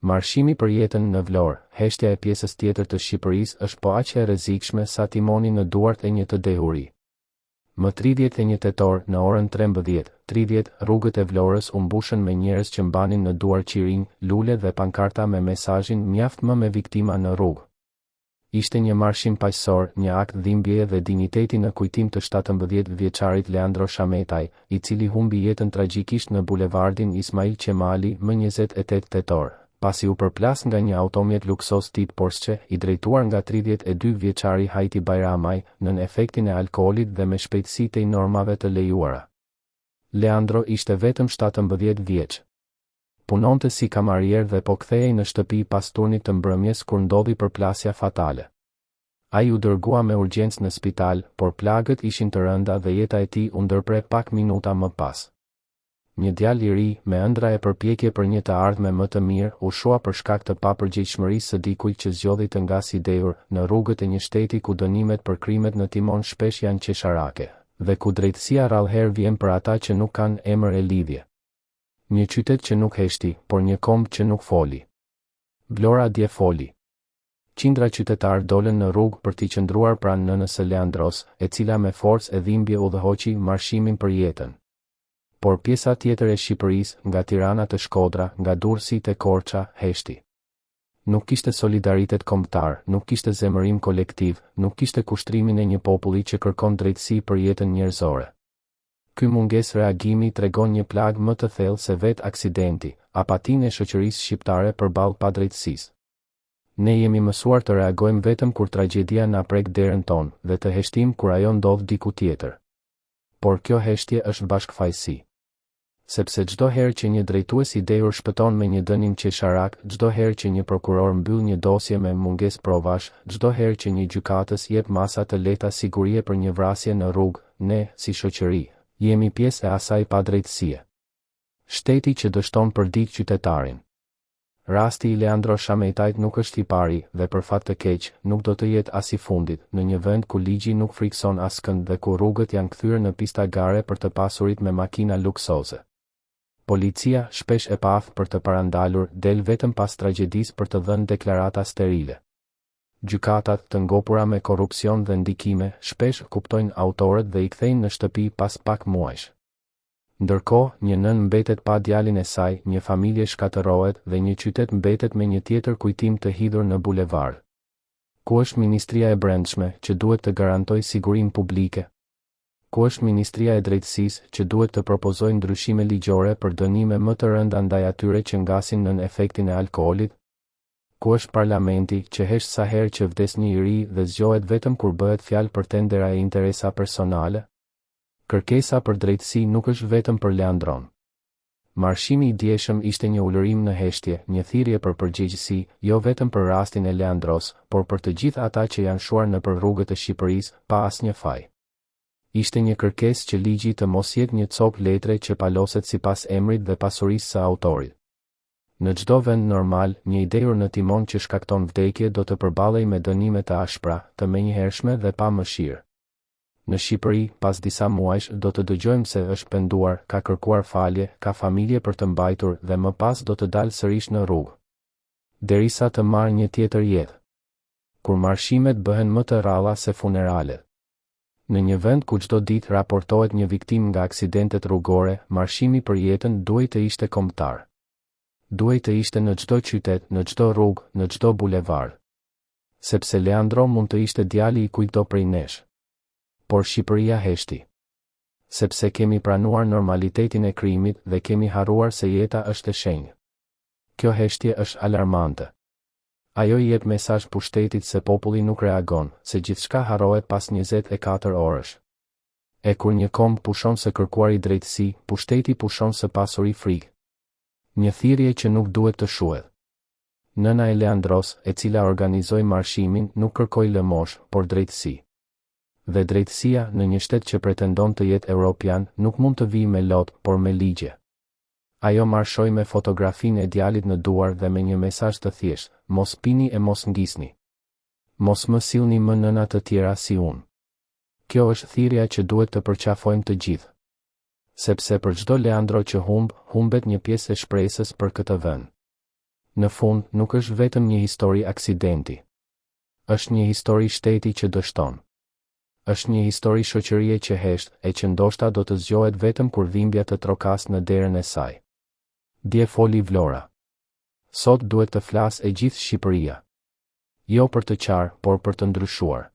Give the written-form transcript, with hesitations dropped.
Marshimi për jetën në Vlorë, heshtja e pjesës tjetër të Shqipërisë është po aq e rrezikshme sa timoni në duart e një të dehuri. Më 31 tetor, në orën 13:30, rrugët e Vlorës u mbushën me njerëz që mbanin në duar qirinj, lule dhe pankarta me mesazhin mjaft më me viktima në rrugë. Ishte një marshim paqësor, një akt dhimbjeje dhe dinjiteti në kujtim të 17-vjeçarit Leandro Shametaj, i cili humbi jetën tragjikisht në bulevardin Ismail Qemali më 28 tetor, pasi u përplas nga një automjet luksos tip Porsche i drejtuar nga 32-vjeçari Hajti Bajramaj, nën efektin e alkoolit dhe me shpejtësitë e normave të lejuara. Leandro ishte vetëm 17 vjeç. Punonte si kamarier dhe po kthehej në shtëpi pas turnit të mbrëmjes kur ndodhi përplasja fatale. Ai u dërgua me urgjencë në spital, por plagët ishin të rënda dhe jeta e tij u ndërpre pak minuta më pas. Një djalë i ri, me ëndra e përpjekje për një të ardhme më të mirë, u shua për shkak të papërgjegjshmërisë së dikujt që zgjodhi të ngasidhur në rrugët e një shteti ku dënimet për krimet në timon shpesh janë qesharake, dhe ku drejtësia rrallëherë vjen për ata që nuk kanë emër e lidhje. Një qytet që nuk heshti, por një komb që nuk foli. Vlora dje foli. Qindra qytetar dolën në rrugë për t'i qëndruar pranë nënës së Leandros, e cila me forcë e dhimbje udhëhoqi marshimin për jetën. Por pjesa tjetër e Shqipërisë, nga Tirana të Shkodra, nga Durrësi te Korça, heshti. Nuk kishte solidaritet kombëtar, nuk kishte zemërim kolektiv, nuk kishte kushtrimin e një populli që kërkon drejtësi për jetën njerëzore. Ky mungesë reagimi tregon një plagë më të thellë se vetë aksidenti, apatinë e shoqërisë shqiptare përballë padrejtësisë. Ne jemi mësuar të reagojmë vetëm kur tragjedia na prek derën tonë dhe të heshtim kur ajo ndodh diku tjetër. Por kjo heshtje është bashkëfaqësi. Sepse çdo herë që një drejtues i dehur shpëton me një dënim qesharak, çdo herë që një prokuror mbyll një dosje me mungesë provash, çdo herë që një gjykatës jep masa të lehta sigurie për një vrasje në rrugë, ne, si shoqëri, jemi pjesë e asaj padrejtësie. Shteti që dështon përdik qytetarin. Rasti i Leandro Shametajt nuk është i pari dhe për fat të keq, nuk do të jetë as i fundit, në një vend ku ligji nuk frikson askënd dhe ku rrugët janë kthyer në pista gare për të pasurit me makina luksoze. Policia, shpesh e paaft për të parandalur, del vetëm pas tragjedisë për të dhënë deklarata sterile. Gjykatat, të ngopura me korrupsion dhe ndikime, shpesh kuptojnë autorët dhe i kthejnë në shtëpi pas pak muajsh. Ndërkohë, një nën mbetet pa djalin e saj, një familje shkatërrohet dhe një qytet mbetet me një tjetër kujtim të hidhur në bulevard. Ku është Ministria e Brendshme, që duhet të garantojë sigurinë publike? Ku është Ministria e Drejtësisë, që duhet të propozojë ndryshime ligjore për dënime më të rënda ndaj atyre që ngasin nën efektin e alkoolit? Ku është Parlamenti, që hesht sa herë që vdes një i ri dhe zgjohet vetëm kur bëhet fjalë për tendera e interesa personale? Kërkesa për drejtësi nuk është vetëm për Leandron. Marshimi i dieshëm ishte një ulërim në heshtje, një thirrje për përgjegjësi, jo vetëm për rastin e Leandros, por për të gjithë ata që janë shuar nëpër rrugët e Shqipërisë, pa asnjë faj. Ishte një kërkesë që ligji të mos jetë një copë letre që paloset sipas emrit dhe pasurisë së autorit. Në çdo vend normal, një i dehur në timon që shkakton vdekje do të përballej me dënime të ashpra, të menjëhershme dhe pa mëshirë. Në Shqipëri, pas disa muajsh, do të dëgjojmë se është penduar, ka kërkuar falje, ka familje për të mbajtur dhe më pas do të dalë sërish në rrugë. Derisa të marrë një tjetër jetë. Kur marshimet bëhen më të rralla se funeralet. Në një vend ku çdo ditë raportohet një viktim nga aksidentet rrugore, marshimi për jetën duhet të ishte kombëtar. Duhet të ishte në çdo qytet, në çdo rrugë, në çdo bulevard. Sepse Leandro mund të ishte djali i kujtdo prej nesh. Por Shqipëria heshti. Sepse kemi pranuar normalitetin e krimit dhe kemi harruar se jeta është e shenjtë. Kjo heshtje është alarmante. Ajo i jep mesazh pushtetit se populli nuk reagon, se gjithçka harrohet pas 24 orësh. E kur një komb pushon së kërkuari drejtësi, pushteti pushon së pasuri frikë. Një thirrje që nuk duhet të shuhet. Nëna e Leandros, e cila organizoi marshimin, nuk kërkoi lëmosh, por drejtësi. Dhe drejtësia, në një shtet që pretendon të jetë europian, nuk mund të vijë me lot, por me ligje. Ajo marshoi me fotografinë e djalit në duar dhe me një mesazh të thjeshtë: mos pini e mos ngisni. Mos më sillni më nëna të tjera si unë. Kjo është thirrja që duhet të përqafojmë të gjithë. Sepse për çdo Leandro që humbet një pjesë e shpresës për këtë vend. Në fund, nuk është vetëm një histori aksidenti. Është një histori shteti që dështon. Është një histori shoqërie që hesht, e që ndoshta do të zgjohet vetëm kur dhimbja të trokas në derën e saj. Dje foli Vlora. Sot duhet të flas e gjithë Shqipëria. Jo për të qarë, por për të ndryshuar.